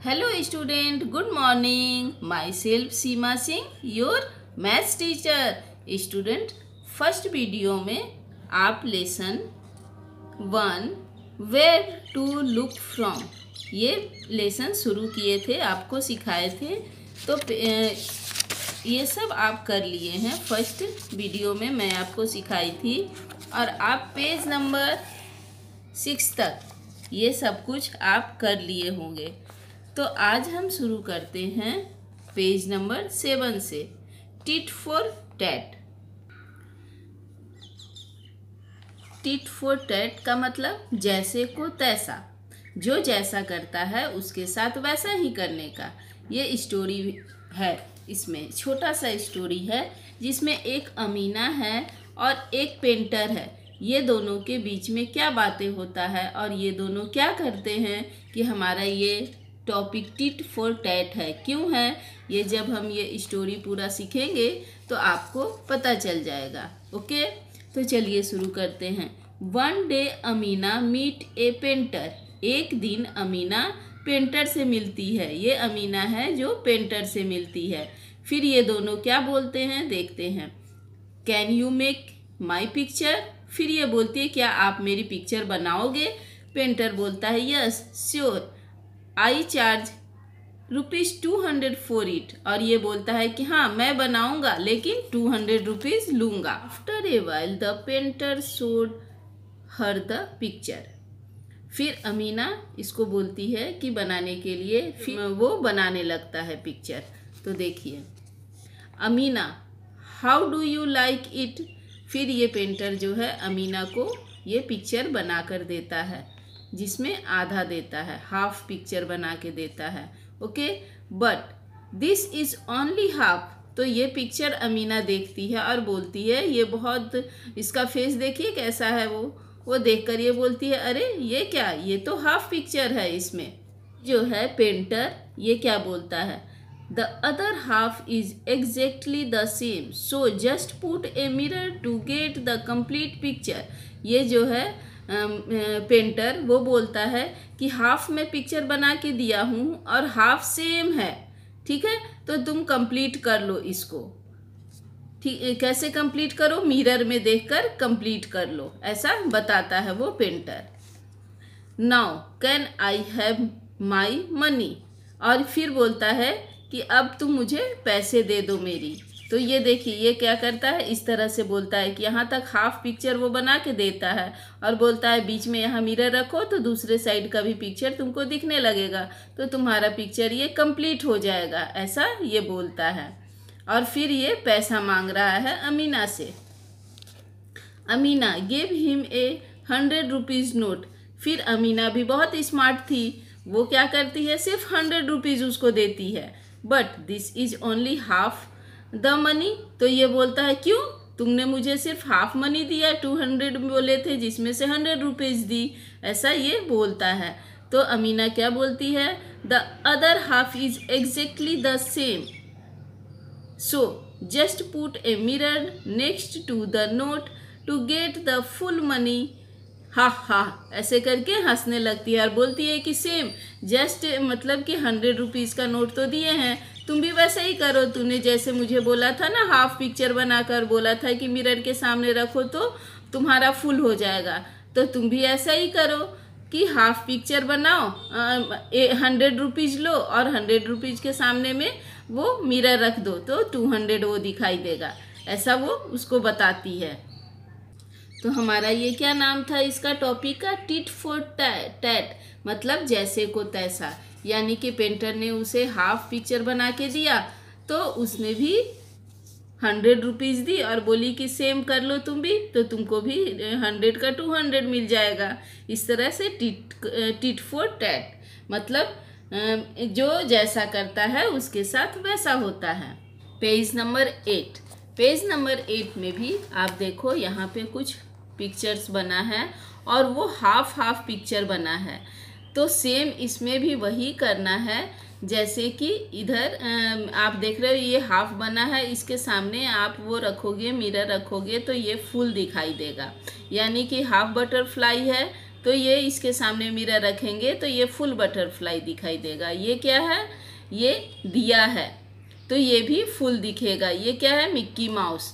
Hello student, good morning. Myself Seema Singh, your maths teacher. Student, first video में आप lesson 1 where to look from ये lesson शुरू किए थे, आपको सिखाए थे। तो ये सब आप कर लिए हैं। फर्स्ट वीडियो में मैं आपको सिखाई थी और आप पेज नंबर 6 तक ये सब कुछ आप कर लिए होंगे। तो आज हम शुरू करते हैं पेज नंबर 7 से। Tit for tat. Tit for tat का मतलब जैसे को तैसा, जो जैसा करता है उसके साथ वैसा ही करने का। ये स्टोरी है, इसमें छोटा सा स्टोरी है जिसमें एक अमीना है और एक पेंटर है। ये दोनों के बीच में क्या बातें होता है और ये दोनों क्या करते हैं कि हमारा ये टॉपिक टिट फॉर टैट है। क्यों है ये, जब हम ये स्टोरी पूरा सीखेंगे तो आपको पता चल जाएगा। ओके, तो चलिए शुरू करते हैं। One day Amina meet a painter. एक दिन अमीना पेंटर से मिलती है। ये अमीना है जो पेंटर से मिलती है। फिर ये दोनों क्या बोलते हैं देखते हैं। Can you make my picture. फिर ये बोलती है क्या आप मेरी पिक्चर बनाओगे। पेंटर बोलता है yes sure, I charge ₹200 for it. और ये बोलता है कि हाँ मैं बनाऊंगा लेकिन ₹200 लूँगा। After a while the painter showed her the picture. फिर अमीना इसको बोलती है कि बनाने के लिए, फिर वो बनाने लगता है पिक्चर। तो देखिए, Amina how do you like it. फिर ये पेंटर जो है अमीना को ये पिक्चर बना कर देता है, जिसमें आधा देता है, हाफ पिक्चर बना के देता है। Okay, but this is only half. तो ये पिक्चर अमीना देखती है और बोलती है, ये बहुत, इसका फेस देखिए कैसा है। वो देखकर ये बोलती है अरे ये क्या, ये तो हाफ पिक्चर है। इसमें जो है पेंटर ये क्या बोलता है, the other half is exactly the same so just put a mirror to get the complete picture. ये जो है पेंटर वो बोलता है कि हाफ में पिक्चर बना के दिया हूँ और हाफ सेम है, ठीक है, तो तुम कंप्लीट कर लो इसको। ठीक, कैसे कंप्लीट करो, मिरर में देखकर कंप्लीट कर लो, ऐसा बताता है वो painter. Now can I have my money. और फिर बोलता है कि अब तुम मुझे पैसे दे दो मेरी। तो ये देखिए ये क्या करता है, इस तरह से बोलता है कि यहाँ तक हाफ पिक्चर वो बना के देता है और बोलता है बीच में यहाँ मिरर रखो तो दूसरे साइड का भी पिक्चर तुमको दिखने लगेगा, तो तुम्हारा पिक्चर ये कंप्लीट हो जाएगा, ऐसा ये बोलता है। और फिर ये पैसा मांग रहा है अमीना से। Amina gave him a ₹100 note. फिर अमीना भी बहुत स्मार्ट थी, वो क्या करती है सिर्फ ₹100 उसको देती है। But this is only half the money. तो ये बोलता है क्यों, तुमने मुझे सिर्फ हाफ मनी दिया, 200 बोले थे जिसमें से ₹100 दी, ऐसा ये बोलता है। तो अमीना क्या बोलती है, the other half is exactly the same so just put a mirror next to the note to get the full money. हा हा ऐसे करके हंसने लगती है और बोलती है कि सेम, जस्ट मतलब कि ₹100 का नोट तो दिए हैं, तुम भी वैसा ही करो। तूने जैसे मुझे बोला था ना, हाफ पिक्चर बनाकर बोला था कि मिरर के सामने रखो तो तुम्हारा फुल हो जाएगा, तो तुम भी ऐसा ही करो कि हाफ पिक्चर बनाओ, ₹100 लो और ₹100 के सामने में वो मिरर रख दो तो 200 वो दिखाई देगा, ऐसा वो उसको बताती है। तो हमारा ये क्या नाम था इसका टॉपिक का, टिट फॉर टैट, मतलब जैसे को तैसा। यानी कि पेंटर ने उसे हाफ पिक्चर बना के दिया तो उसने भी ₹100 दी और बोली कि सेम कर लो तुम भी, तो तुमको भी 100 का 200 मिल जाएगा। इस तरह से टिट फॉर टैट मतलब जो जैसा करता है उसके साथ वैसा होता है। Page number 8। पेज नंबर 8 में भी आप देखो, यहाँ पे कुछ पिक्चर्स बना है और वो हाफ पिक्चर बना है। तो सेम इसमें भी वही करना है, जैसे कि इधर आप देख रहे हो ये हाफ बना है, इसके सामने आप वो रखोगे, मिरर रखोगे तो ये फुल दिखाई देगा। यानी कि हाफ बटरफ्लाई है तो ये इसके सामने मिरर रखेंगे तो ये फुल बटरफ्लाई दिखाई देगा। ये क्या है? ये दिया है, तो ये भी फुल दिखेगा। ये क्या है? मिक्की माउस,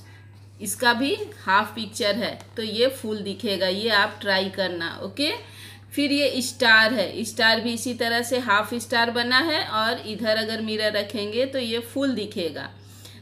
इसका भी हाफ पिक्चर है तो ये फुल दिखेगा। ये आप ट्राई करना, ओके। फिर ये स्टार है, स्टार भी इसी तरह से हाफ स्टार बना है और इधर अगर मिरर रखेंगे तो ये फुल दिखेगा।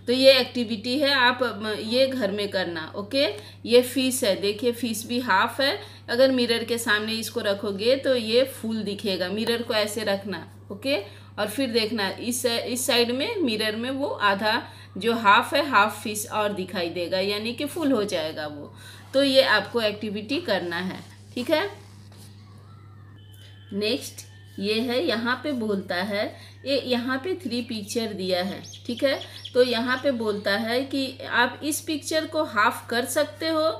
तो ये एक्टिविटी है, आप ये घर में करना, ओके। ये फिश है, देखिए फिश भी हाफ है, अगर मिरर के सामने इसको रखोगे तो ये फुल दिखेगा। मिरर को ऐसे रखना, ओके। और फिर देखना इस साइड में मिरर में वो आधा जो हाफ है, हाफ फिश और दिखाई देगा, यानी कि फुल हो जाएगा वो। तो ये आपको एक्टिविटी करना है, ठीक है। नेक्स्ट ये है, यहाँ पे बोलता है, यहाँ पे 3 पिक्चर दिया है, ठीक है। तो यहाँ पे बोलता है कि आप इस पिक्चर को हाफ कर सकते हो।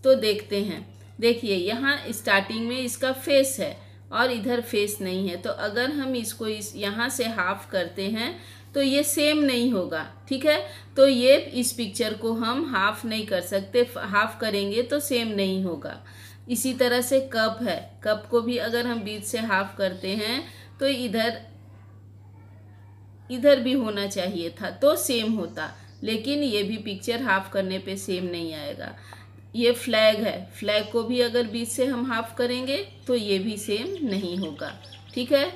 तो देखते हैं, देखिए यहाँ स्टार्टिंग में इसका फेस है और इधर फेस नहीं है। तो अगर हम इसको यहाँ से हाफ करते हैं तो ये सेम नहीं होगा, ठीक है। तो ये इस पिक्चर को हम हाफ नहीं कर सकते, हाफ करेंगे तो सेम नहीं होगा। इसी तरह से कप है, कप को भी अगर हम बीच से हाफ करते हैं तो इधर भी होना चाहिए था तो सेम होता, लेकिन ये भी पिक्चर हाफ करने पे सेम नहीं आएगा। ये फ्लैग है, फ्लैग को भी अगर बीच से हम हाफ करेंगे तो ये भी सेम नहीं होगा, ठीक है।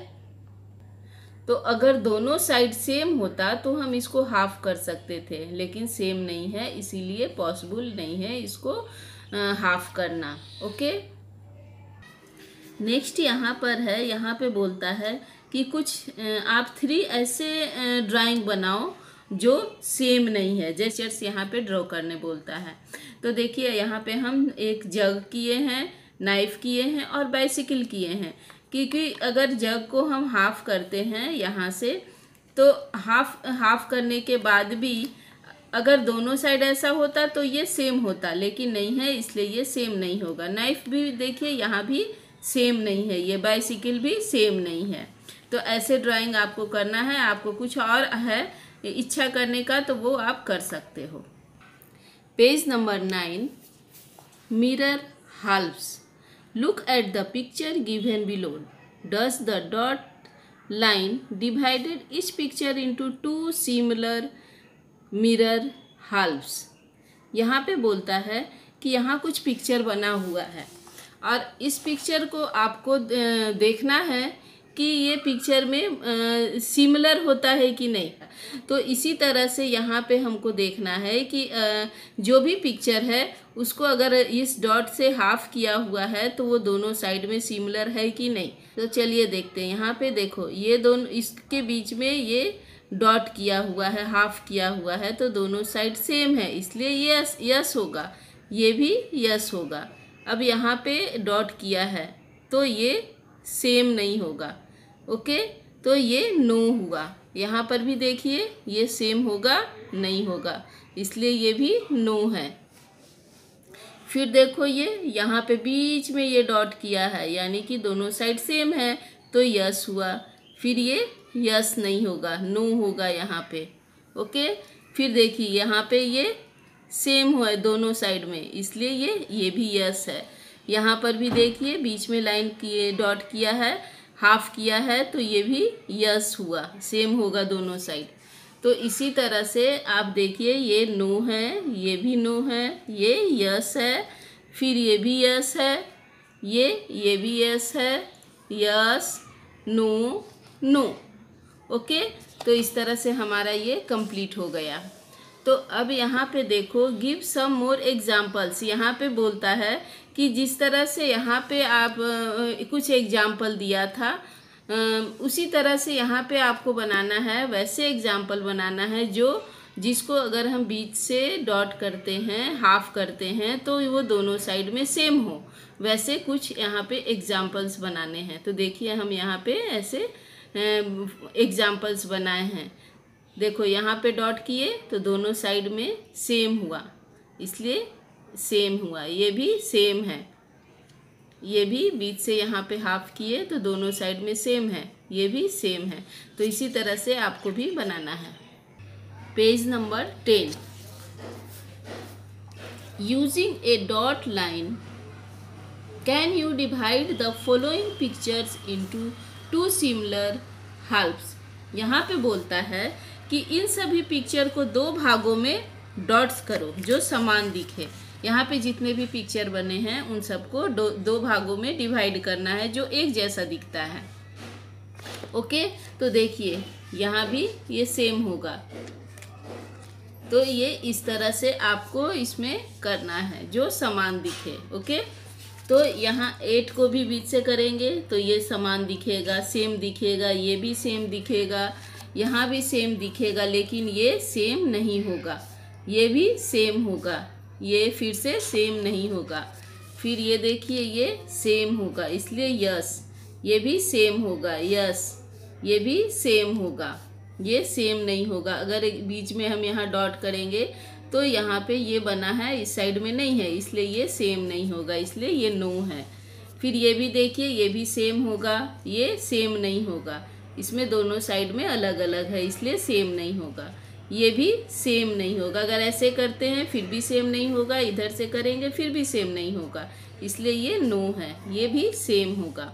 तो अगर दोनों साइड सेम होता तो हम इसको हाफ कर सकते थे, लेकिन सेम नहीं है, इसीलिए पॉसिबल नहीं है इसको हाफ करना, ओके। नेक्स्ट यहाँ पर है, यहाँ पे बोलता है कि कुछ आप 3 ऐसे ड्राइंग बनाओ जो सेम नहीं है। जैसे यहाँ पे ड्रॉ करने बोलता है। तो देखिए यहाँ पे हम एक जग किए हैं, नाइफ किए हैं और बाइसिकल किए हैं। क्योंकि अगर जग को हम हाफ करते हैं यहाँ से, तो हाफ करने के बाद भी अगर दोनों साइड ऐसा होता तो ये सेम होता, लेकिन नहीं है, इसलिए ये सेम नहीं होगा। नाइफ भी देखिए यहाँ भी सेम नहीं है, ये बाइसिकल भी सेम नहीं है। तो ऐसे ड्राइंग आपको करना है। आपको कुछ और है इच्छा करने का तो वो आप कर सकते हो। Page number 9, mirror helps. Look at the picture given below. Does the dot line divided each picture into 2 similar mirror halves? यहाँ पे बोलता है कि यहाँ कुछ पिक्चर बना हुआ है और इस पिक्चर को आपको देखना है कि ये पिक्चर में सिमिलर होता है कि नहीं। तो इसी तरह से यहाँ पे हमको देखना है कि जो भी पिक्चर है उसको अगर इस डॉट से हाफ किया हुआ है तो वो दोनों साइड में सिमिलर है कि नहीं। तो चलिए देखते हैं। यहाँ पे देखो, ये दोनों, इसके बीच में ये डॉट किया हुआ है, हाफ किया हुआ है, तो दोनों साइड सेम है, इसलिए ये यस होगा, ये भी यस होगा। अब यहाँ पे डॉट किया है तो ये सेम नहीं होगा, ओके। तो ये नो हुआ। यहाँ पर भी देखिए ये सेम होगा, नहीं होगा, इसलिए ये भी नो है। फिर देखो ये यहाँ पे बीच में ये डॉट किया है, यानी कि दोनों साइड सेम है, तो यस हुआ। फिर ये यस नहीं होगा, नो होगा यहाँ पे, ओके। फिर देखिए यहाँ पे ये सेम हुआ है दोनों साइड में, इसलिए ये भी यस है। यहाँ पर भी देखिए बीच में लाइन किए, डॉट किया है, हाफ किया है, तो ये भी यस हुआ, सेम होगा दोनों साइड। तो इसी तरह से आप देखिए ये नो है, ये भी नो है, ये यस है, फिर ये भी यस है, ये भी यस है, यस नो नो, ओके। तो इस तरह से हमारा ये कंप्लीट हो गया। तो अब यहाँ पे देखो, गिव सम मोर एग्जाम्पल्स। यहाँ पे बोलता है कि जिस तरह से यहाँ पे आप कुछ एग्जाम्पल दिया था, उसी तरह से यहाँ पे आपको बनाना है, वैसे एग्जाम्पल बनाना है जिसको अगर हम बीच से डॉट करते हैं, हाफ करते हैं, तो वो दोनों साइड में सेम हो। वैसे कुछ यहाँ पे एग्जाम्पल्स बनाने हैं। तो देखिए हम यहाँ पे ऐसे एग्जाम्पल्स बनाए हैं। देखो यहाँ पे डॉट किए तो दोनों साइड में सेम हुआ, इसलिए सेम हुआ। ये भी सेम है, ये भी बीच से यहाँ पे हाफ किए तो दोनों साइड में सेम है, ये भी सेम है। तो इसी तरह से आपको भी बनाना है। Page number 10, using a dot line can you divide the following pictures into two similar halfs. यहाँ पे बोलता है कि इन सभी पिक्चर को दो भागों में डॉट्स करो जो समान दिखे। यहाँ पे जितने भी पिक्चर बने हैं उन सबको दो भागों में डिवाइड करना है जो एक जैसा दिखता है। ओके, तो देखिए यहाँ भी ये सेम होगा, तो ये इस तरह से आपको इसमें करना है जो समान दिखे। ओके, तो यहाँ 8 को भी बीच से करेंगे तो ये समान दिखेगा, सेम दिखेगा, ये भी सेम दिखेगा, यहाँ भी सेम दिखेगा, लेकिन ये सेम नहीं होगा, ये भी सेम होगा, ये फिर से सेम नहीं होगा। फिर ये देखिए ये सेम होगा, इसलिए यस, ये भी सेम होगा, यस, ये भी सेम होगा, ये सेम नहीं होगा। अगर बीच में हम यहाँ डॉट करेंगे तो यहाँ पे ये बना है, इस साइड में नहीं है, इसलिए ये सेम नहीं होगा, इसलिए ये नो है। फिर ये भी देखिए ये भी सेम होगा, ये सेम नहीं होगा, इसमें दोनों साइड में अलग अलग है, इसलिए सेम नहीं होगा। ये भी सेम नहीं होगा, अगर ऐसे करते हैं फिर भी सेम नहीं होगा, इधर से करेंगे फिर भी सेम नहीं होगा, इसलिए ये नो है। ये भी सेम होगा,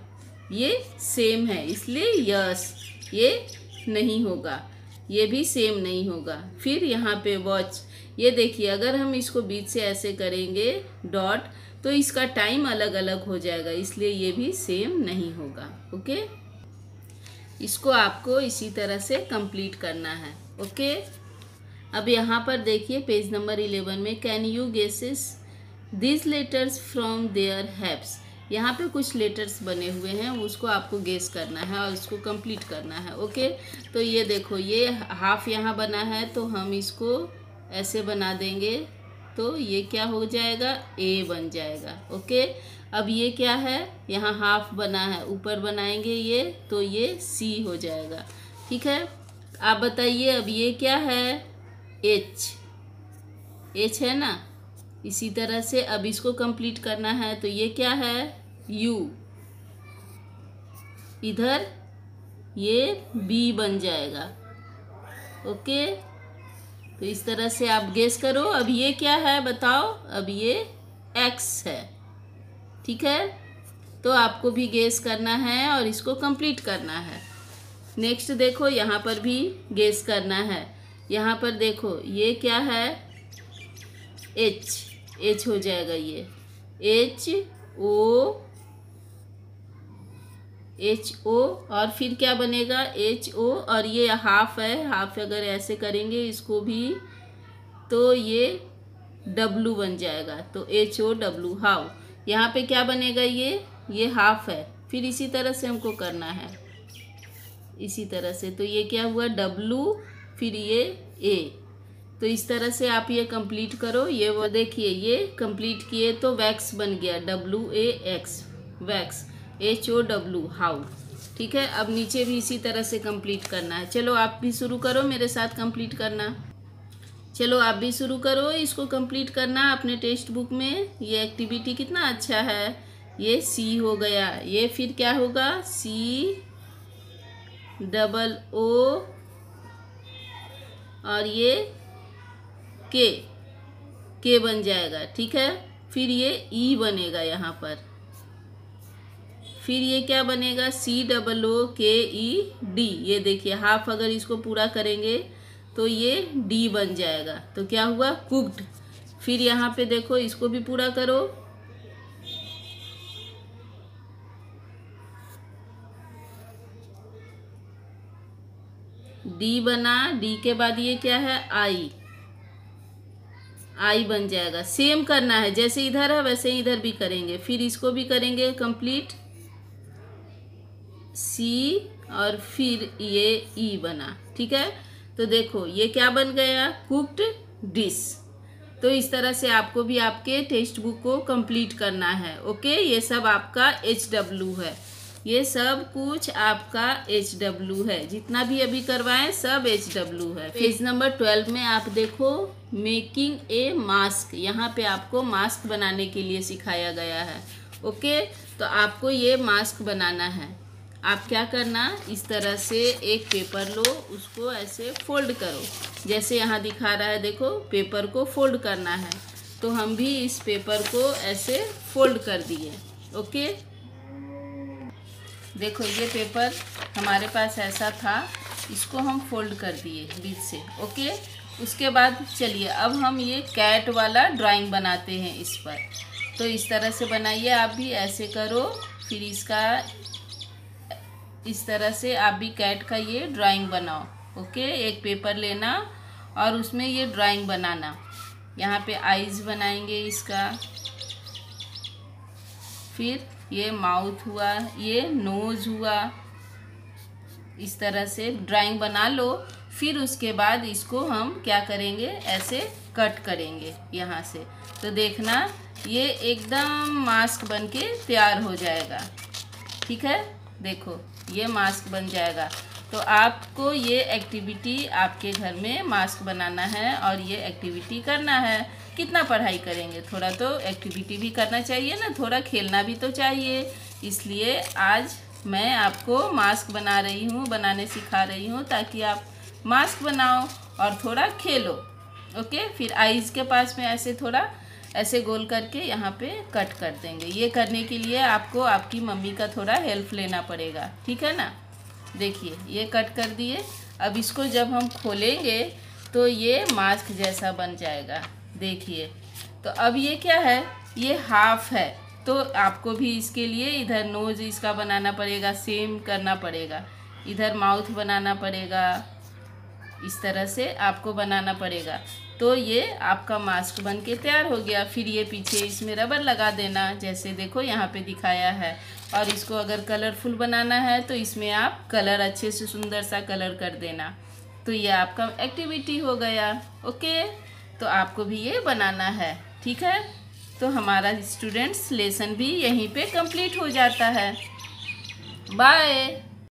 ये सेम है, इसलिए यस, ये नहीं होगा, ये भी सेम नहीं होगा। फिर यहाँ पे वॉच, ये देखिए अगर हम इसको बीच से ऐसे करेंगे डॉट तो इसका टाइम अलग अलग हो जाएगा, इसलिए ये भी सेम नहीं होगा। ओके, इसको आपको इसी तरह से कंप्लीट करना है। ओके, अब यहाँ पर देखिए पेज नंबर 11 में can you guesses this letters from their heaps. यहाँ पे कुछ लेटर्स बने हुए हैं, उसको आपको गेस करना है और उसको कंप्लीट करना है। ओके, तो ये देखो ये हाफ यहाँ बना है तो हम इसको ऐसे बना देंगे तो ये क्या हो जाएगा, ए बन जाएगा। ओके, अब ये क्या है, यहाँ हाफ बना है, ऊपर बनाएंगे ये तो ये सी हो जाएगा। ठीक है, आप बताइए अब ये क्या है, एच, एच है ना। इसी तरह से अब इसको कंप्लीट करना है तो ये क्या है, यू, इधर ये बी बन जाएगा। ओके, तो इस तरह से आप गेस करो। अब ये क्या है बताओ, अब ये एक्स है। ठीक है, तो आपको भी गेस करना है और इसको कंप्लीट करना है। नेक्स्ट देखो यहाँ पर भी गेस करना है। यहाँ पर देखो ये क्या है, एच, एच हो जाएगा ये, एच ओ, एच ओ, और फिर क्या बनेगा, एच ओ, और ये हाफ है, हाफ अगर ऐसे करेंगे इसको भी तो ये डब्लू बन जाएगा, तो एच ओ डब्लू, हाउ। यहाँ पे क्या बनेगा, ये हाफ है, फिर इसी तरह से हमको करना है, इसी तरह से, तो ये क्या हुआ, डब्लू, फिर ये ए। तो इस तरह से आप ये कंप्लीट करो। ये वो देखिए ये कंप्लीट किए तो वैक्स बन गया, W A X, wax, H O W, how. ठीक है, अब नीचे भी इसी तरह से कंप्लीट करना है। चलो आप भी शुरू करो मेरे साथ कंप्लीट करना। चलो आप भी शुरू करो इसको कंप्लीट करना अपने टेक्स्ट बुक में। ये एक्टिविटी कितना अच्छा है। ये सी हो गया, ये फिर क्या होगा, सी डबल ओ, और ये के बन जाएगा। ठीक है, फिर ये ई बनेगा यहाँ पर, फिर ये क्या बनेगा, सी डबल ओ के ई डी। ये देखिए हाफ अगर इसको पूरा करेंगे तो ये डी बन जाएगा, तो क्या हुआ, कुक्ड। फिर यहाँ पे देखो इसको भी पूरा करो, डी बना, डी के बाद ये क्या है, आई, आई बन जाएगा। सेम करना है, जैसे इधर है वैसे ही इधर भी करेंगे। फिर इसको भी करेंगे कंप्लीट, सी, और फिर ये ई बना। ठीक है, तो देखो ये क्या बन गया, कुक्ड डिश। तो इस तरह से आपको भी आपके टेक्स्ट बुक को कंप्लीट करना है। ओके, ये सब आपका HW है, ये सब कुछ आपका HW है, जितना भी अभी करवाएं सब HW है। पेज नंबर 12 में आप देखो मेकिंग ए मास्क, यहाँ पे आपको मास्क बनाने के लिए सिखाया गया है। ओके, तो आपको ये मास्क बनाना है। आप क्या करना, इस तरह से एक पेपर लो, उसको ऐसे फोल्ड करो, जैसे यहाँ दिखा रहा है, देखो पेपर को फोल्ड करना है। तो हम भी इस पेपर को ऐसे फोल्ड कर दिए। ओके, देखो ये पेपर हमारे पास ऐसा था, इसको हम फोल्ड कर दिए बीच से। ओके, उसके बाद चलिए अब हम ये कैट वाला ड्राइंग बनाते हैं इस पर। तो इस तरह से बनाइए, आप भी ऐसे करो, फिर इसका इस तरह से आप भी कैट का ये ड्राइंग बनाओ। ओके, एक पेपर लेना और उसमें ये ड्राइंग बनाना। यहाँ पे आईज बनाएंगे इसका, फिर ये माउथ हुआ, ये नोज हुआ। इस तरह से ड्राइंग बना लो। फिर उसके बाद इसको हम क्या करेंगे, ऐसे कट करेंगे यहाँ से। तो देखना ये एकदम मास्क बन के तैयार हो जाएगा। ठीक है, देखो ये मास्क बन जाएगा। तो आपको ये एक्टिविटी आपके घर में मास्क बनाना है और ये एक्टिविटी करना है। कितना पढ़ाई करेंगे, थोड़ा तो एक्टिविटी भी करना चाहिए ना, थोड़ा खेलना भी तो चाहिए। इसलिए आज मैं आपको मास्क बना रही हूँ, बनाने सिखा रही हूँ, ताकि आप मास्क बनाओ और थोड़ा खेलो। ओके, फिर आईज के पास में ऐसे थोड़ा ऐसे गोल करके यहाँ पे कट कर देंगे। ये करने के लिए आपको आपकी मम्मी का थोड़ा हेल्प लेना पड़ेगा, ठीक है ना। देखिए ये कट कर दिए। अब इसको जब हम खोलेंगे तो ये मास्क जैसा बन जाएगा। देखिए, तो अब ये क्या है, ये हाफ है। तो आपको भी इसके लिए इधर नोज इसका बनाना पड़ेगा, सेम करना पड़ेगा। इधर माउथ बनाना पड़ेगा, इस तरह से आपको बनाना पड़ेगा। तो ये आपका मास्क बन के तैयार हो गया। फिर ये पीछे इसमें रबर लगा देना, जैसे देखो यहाँ पे दिखाया है। और इसको अगर कलरफुल बनाना है तो इसमें आप कलर अच्छे से सुंदर सा कलर कर देना। तो ये आपका एक्टिविटी हो गया। ओके, तो आपको भी ये बनाना है, ठीक है। तो हमारा स्टूडेंट्स लेसन भी यहीं पे कंप्लीट हो जाता है। बाय।